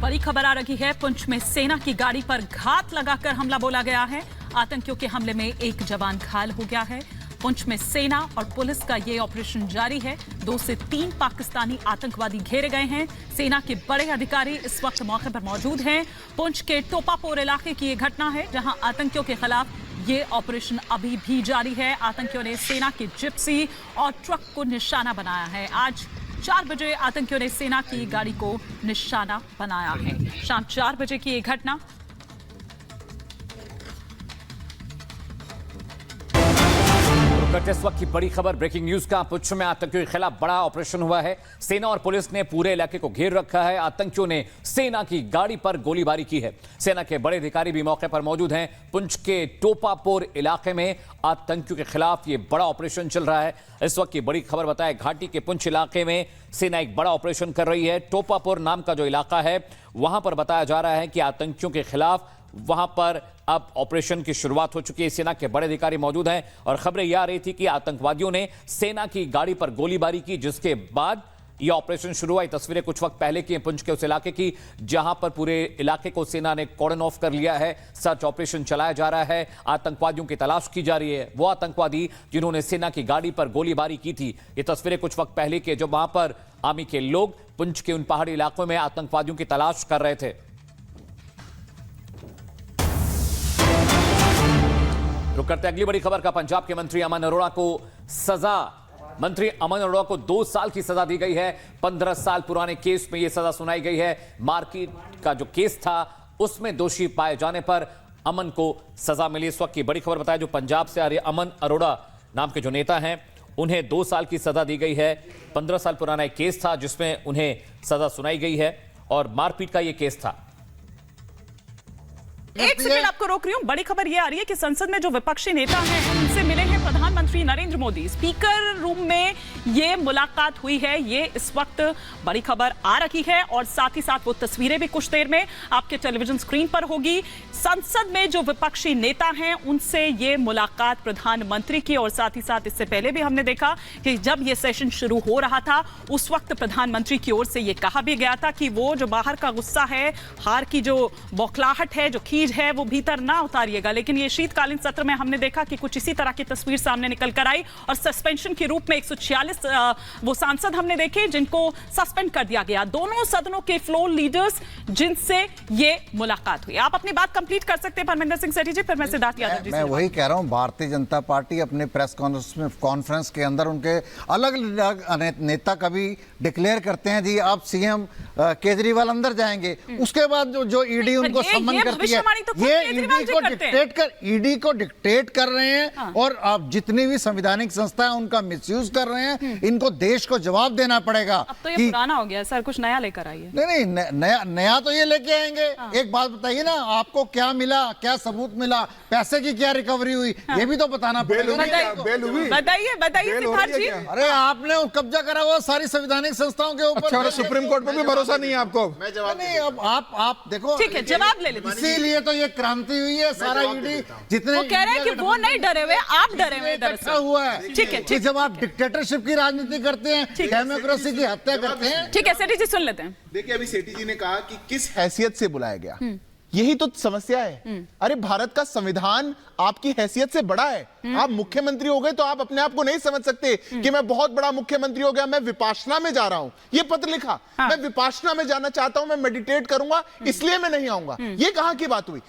बड़ी खबर आ रही है। पुंछ में सेना की गाड़ी पर घात लगाकर हमला बोला गया है। आतंकियों के हमले में एक जवान घायल हो गया है। पुंछ में सेना और पुलिस का ये ऑपरेशन जारी है। 2 से 3 पाकिस्तानी आतंकवादी घेरे गए हैं। सेना के बड़े अधिकारी इस वक्त मौके पर मौजूद हैं। पुंछ के टोपापोर इलाके की ये घटना है, जहां आतंकियों के खिलाफ ये ऑपरेशन अभी भी जारी है। आतंकियों ने सेना की जिप्सी और ट्रक को निशाना बनाया है। आज 4 बजे आतंकियों ने सेना की गाड़ी को निशाना बनाया है। शाम 4 बजे की ये घटना। करते इस वक्त की बड़ी खबर, ब्रेकिंग न्यूज का। पुंछ में आतंकियों के खिलाफ बड़ा ऑपरेशन हुआ है। सेना और पुलिस ने पूरे इलाके को घेर रखा है। आतंकियों ने सेना की गाड़ी पर गोलीबारी की है। सेना के बड़े अधिकारी भी मौके पर मौजूद हैं। पुंछ के टोपापोर इलाके में आतंकियों के खिलाफ ये बड़ा ऑपरेशन चल रहा है। इस वक्त की बड़ी खबर बताए, घाटी के पुंछ इलाके में सेना एक बड़ा ऑपरेशन कर रही है। टोपापोर नाम का जो इलाका है, वहां पर बताया जा रहा है कि आतंकियों के खिलाफ वहां पर अब ऑपरेशन की शुरुआत हो चुकी है। सेना के बड़े अधिकारी मौजूद हैं और खबरें यह आ रही थी कि आतंकवादियों ने सेना की गाड़ी पर गोलीबारी की, जिसके बाद यह ऑपरेशन शुरू हुआ। तस्वीरें कुछ वक्त पहले की हैं पुंछ के उस इलाके की, जहां पर पूरे इलाके को सेना ने कॉर्डन ऑफ कर लिया है। सर्च ऑपरेशन चलाया जा रहा है। आतंकवादियों की तलाश की जा रही है। वो आतंकवादी जिन्होंने सेना की गाड़ी पर गोलीबारी की थी। ये तस्वीरें कुछ वक्त पहले की, जब वहां पर आर्मी के लोग पुंछ के उन पहाड़ी इलाकों में आतंकवादियों की तलाश कर रहे थे। रुक करते अगली बड़ी खबर का। पंजाब के मंत्री अमन अरोड़ा को सजा, मंत्री अमन अरोड़ा को 2 साल की सजा दी गई है। 15 साल पुराने केस में यह सजा सुनाई गई है। मारपीट का जो केस था, उसमें दोषी पाए जाने पर अमन को सजा मिली। इस वक्त की बड़ी खबर बताया, जो पंजाब से आ रही है, अमन अरोड़ा नाम के जो नेता हैं, उन्हें 2 साल की सजा दी गई है। 15 साल पुराना एक केस था जिसमें उन्हें सजा सुनाई गई है और मारपीट का यह केस था। एक सेकंड आपको रोक रही हूं। बड़ी खबर यह आ रही है कि संसद में जो विपक्षी नेता हैं, उनसे मिले हैं प्रधानमंत्री नरेंद्र मोदी। स्पीकर रूम में ये मुलाकात हुई है। ये इस वक्त बड़ी खबर आ रही है और साथ ही साथ वो तस्वीरें भी कुछ देर में आपके टेलीविजन स्क्रीन पर होगी। संसद में जो विपक्षी नेता हैं, उनसे ये मुलाकात प्रधानमंत्री की, और साथ ही साथ इससे पहले भी हमने देखा कि जब ये सेशन शुरू हो रहा था, उस वक्त प्रधानमंत्री की ओर से ये कहा भी गया था कि वो जो बाहर का गुस्सा है, हार की जो बौखलाहट है, जो है, वो भीतर ना उतारिएगा। लेकिन ये शीतकालीन सत्र में हमने देखा कि कुछ इसी तरह की तस्वीर सामने निकल कर आई और सस्पेंशन के रूप में 146 वो सांसद हमने देखे जिनको सस्पेंड कर दिया गया। दोनों सदनों के फ्लोर लीडर्स जिनसे ये मुलाकात हुई। आप अपनी बात कंप्लीट कर सकते हैं परमिंदर सिंह सेठी जी, फिर मैं सिद्धार्थ यादव जी। मैं वही कह रहा हूं, भारतीय जनता पार्टी अपने प्रेस कॉन्फ्रेंस के अंदर उनके अलग अलग नेता कभी डिक्लेयर करते हैं जी आप सीएम केजरीवाल अंदर जाएंगे, उसके बाद जो ईडी उनको सम्मन करती है, ये ईडी को डिक्टेट कर रहे हैं। हाँ। और आप जितनी भी संवैधानिक संस्था है उनका मिसयूज कर रहे हैं। इनको देश को जवाब देना पड़ेगा। अब तो ये पुराना हो गया सर, कुछ नया लेकर आइए। नहीं, नया तो ये लेके आएंगे। हाँ। एक बात बताइए ना, आपको क्या मिला, क्या सबूत मिला, पैसे की क्या रिकवरी हुई। हाँ। ये भी तो बताना पड़ेगा। बताइए सिद्धार्थ जी। अरे आपने कब्जा करा हुआ सारी संवैधानिक संस्थाओं के ऊपर। अच्छा, सुप्रीम कोर्ट में भी भरोसा नहीं है आपको? नहीं, अब आप देखो, ठीक है, जवाब ले लेते। इसीलिए तो ये क्रांति हुई है। सारा ईडी जितने वो कह रहे हैं कि वो नहीं डरे हुए, आप डरे हुए दरअसल हुआ है। ठीक है, जब आप डिक्टेटरशिप की राजनीति करते हैं, डेमोक्रेसी की हत्या करते हैं। ठीक है, सेठी जी सुन लेते हैं। देखिए, अभी सेठी जी ने कहा कि किस हैसियत से बुलाया गया, यही तो समस्या है। अरे भारत का संविधान आपकी हैसियत से बड़ा है। आप मुख्यमंत्री हो गए तो आप अपने आप को नहीं समझ सकते कि मैं बहुत बड़ा मुख्यमंत्री हो गया, मैं विपाशना में जा रहा हूं। ये पत्र लिखा। हाँ। मैं विपाशना में जाना चाहता हूं, मैं मेडिटेट करूंगा, इसलिए मैं नहीं आऊंगा। ये कहां की बात हुई?